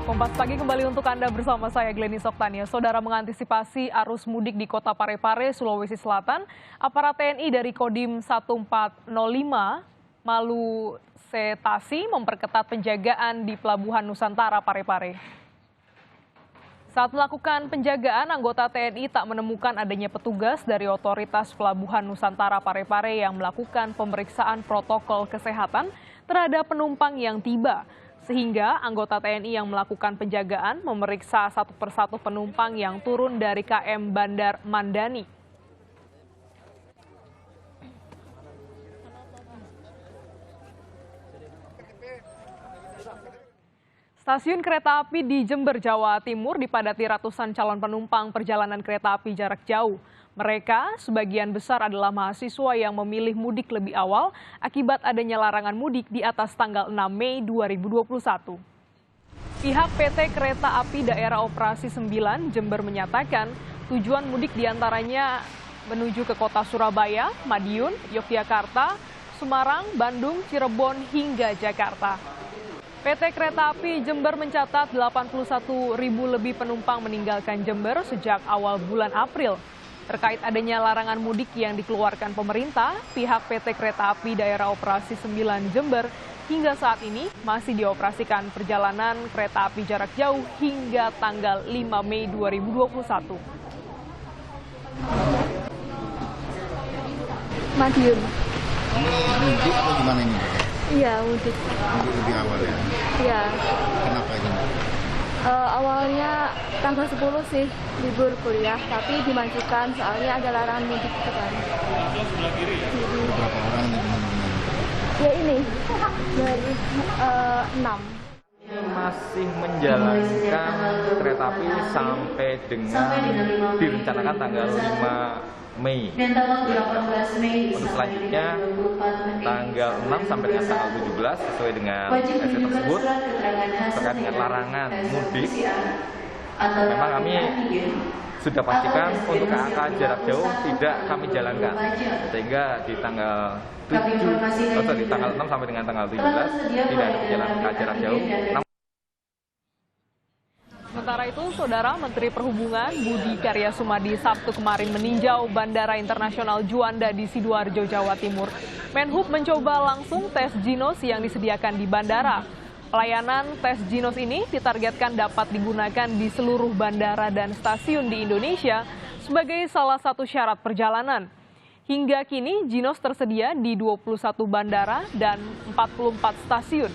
Kompas Pagi kembali untuk Anda bersama saya Glenny Soktania. Saudara, mengantisipasi arus mudik di Kota Parepare, Sulawesi Selatan, aparat TNI dari Kodim 1405 Malusetasi memperketat penjagaan di Pelabuhan Nusantara Parepare. Saat melakukan penjagaan, anggota TNI tak menemukan adanya petugas dari otoritas Pelabuhan Nusantara Parepare yang melakukan pemeriksaan protokol kesehatan terhadap penumpang yang tiba. Sehingga anggota TNI yang melakukan penjagaan memeriksa satu persatu penumpang yang turun dari KM Bandar Mandani. Stasiun kereta api di Jember, Jawa Timur dipadati ratusan calon penumpang perjalanan kereta api jarak jauh. Mereka sebagian besar adalah mahasiswa yang memilih mudik lebih awal akibat adanya larangan mudik di atas tanggal 6 Mei 2021. Pihak PT Kereta Api Daerah Operasi 9 Jember menyatakan tujuan mudik diantaranya menuju ke kota Surabaya, Madiun, Yogyakarta, Semarang, Bandung, Cirebon, hingga Jakarta. PT Kereta Api Jember mencatat 81.000 lebih penumpang meninggalkan Jember sejak awal bulan April. Terkait adanya larangan mudik yang dikeluarkan pemerintah, pihak PT Kereta Api Daerah Operasi 9 Jember hingga saat ini masih dioperasikan perjalanan kereta api jarak jauh hingga tanggal 5 Mei 2021. Madiun. Mudik atau gimana ini? Iya, mudik. Mudik lebih awal ya? Iya. Kenapa ini? Awalnya tanggal 10 sih libur kuliah, tapi dimajukan soalnya ada larangan mudik gitu kan. Berapa orang nih teman-teman? Ya ini, dari 6. Masih menjalankan kereta api sampai dengan direncanakan tanggal 5 Mei. Untuk selanjutnya tanggal 6 sampai dengan tanggal 17 sesuai dengan SE tersebut terkait dengan larangan mudik. Memang kami sudah pastikan untuk KAK jarak jauh tidak kami jalankan, sehingga di tanggal 6 sampai dengan tanggal 17 tidak ada perjalanan KA jarak jauh. Sementara itu, Saudara Menteri Perhubungan Budi Karya Sumadi Sabtu kemarin meninjau Bandara Internasional Juanda di Sidoarjo, Jawa Timur. Menhub mencoba langsung tes ginos yang disediakan di bandara. Pelayanan tes ginos ini ditargetkan dapat digunakan di seluruh bandara dan stasiun di Indonesia sebagai salah satu syarat perjalanan. Hingga kini ginos tersedia di 21 bandara dan 44 stasiun.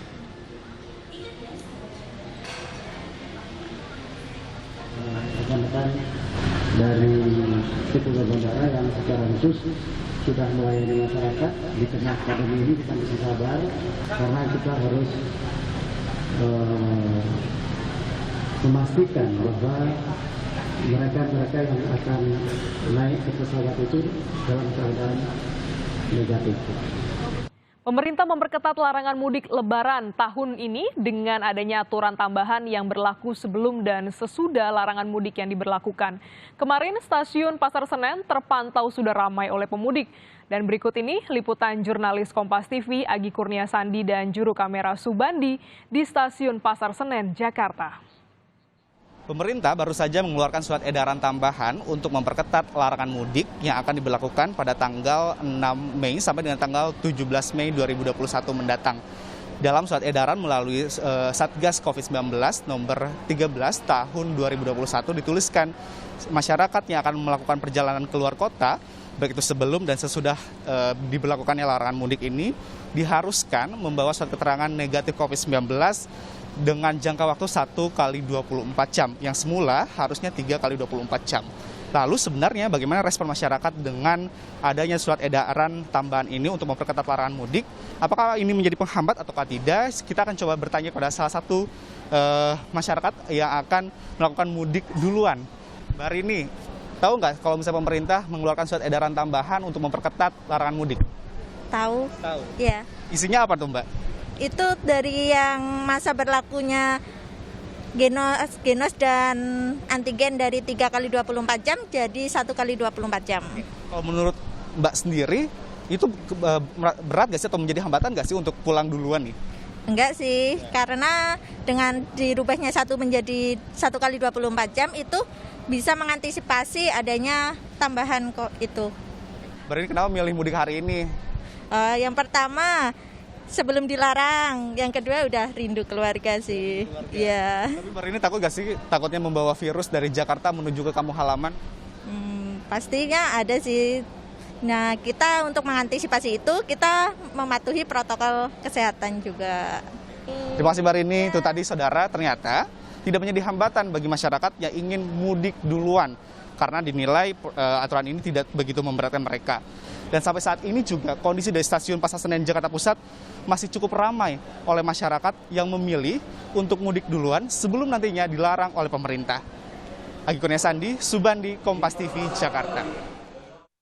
Rekan-rekan dari petugas bandara yang secara khusus sudah melayani masyarakat di tengah pandemi ini, kita mesti sabar karena kita harus memastikan bahwa mereka yang akan naik ke pesawat itu dalam keadaan negatif. Pemerintah memperketat larangan mudik Lebaran tahun ini dengan adanya aturan tambahan yang berlaku sebelum dan sesudah larangan mudik yang diberlakukan. Kemarin stasiun Pasar Senen terpantau sudah ramai oleh pemudik. Dan berikut ini liputan jurnalis Kompas TV Agi Kurniasandi dan juru kamera Subandi di stasiun Pasar Senen, Jakarta. Pemerintah baru saja mengeluarkan surat edaran tambahan untuk memperketat larangan mudik yang akan diberlakukan pada tanggal 6 Mei sampai dengan tanggal 17 Mei 2021 mendatang. Dalam surat edaran melalui Satgas COVID-19 nomor 13 tahun 2021 dituliskan masyarakat yang akan melakukan perjalanan keluar kota, baik itu sebelum dan sesudah diberlakukannya larangan mudik ini, diharuskan membawa surat keterangan negatif COVID-19 dengan jangka waktu 1 kali 24 jam, yang semula harusnya 3 kali 24 jam. Lalu sebenarnya bagaimana respon masyarakat dengan adanya surat edaran tambahan ini untuk memperketat larangan mudik? Apakah ini menjadi penghambat atau tidak? Kita akan coba bertanya pada salah satu masyarakat yang akan melakukan mudik duluan. Mbak Rini, tahu nggak kalau misalnya pemerintah mengeluarkan surat edaran tambahan untuk memperketat larangan mudik? Tahu. Tahu. Ya. Isinya apa tuh, Mbak? Itu dari yang masa berlakunya genos dan antigen dari 3 kali 24 jam jadi 1 kali 24 jam. Kalau menurut Mbak sendiri, itu berat nggak sih atau menjadi hambatan nggak sih untuk pulang duluan nih? Enggak sih, karena dengan dirubahnya 1 menjadi 1 kali 24 jam itu bisa mengantisipasi adanya tambahan kok itu. Berarti kenapa milih mudik hari ini? Yang pertama sebelum dilarang, yang kedua udah rindu keluarga sih. Iya. Tapi hari ini takut gak sih takutnya membawa virus dari Jakarta menuju ke kampung halaman? Pastinya ada sih. Nah, kita untuk mengantisipasi itu, kita mematuhi protokol kesehatan juga. Terima kasih Mbak Rini. Itu tadi saudara, ternyata tidak menjadi hambatan bagi masyarakat yang ingin mudik duluan karena dinilai aturan ini tidak begitu memberatkan mereka. Dan sampai saat ini juga kondisi dari stasiun Pasar Senen Jakarta Pusat masih cukup ramai oleh masyarakat yang memilih untuk mudik duluan sebelum nantinya dilarang oleh pemerintah. Agi Kurnia Sandi, Subandi, Kompas TV, Jakarta.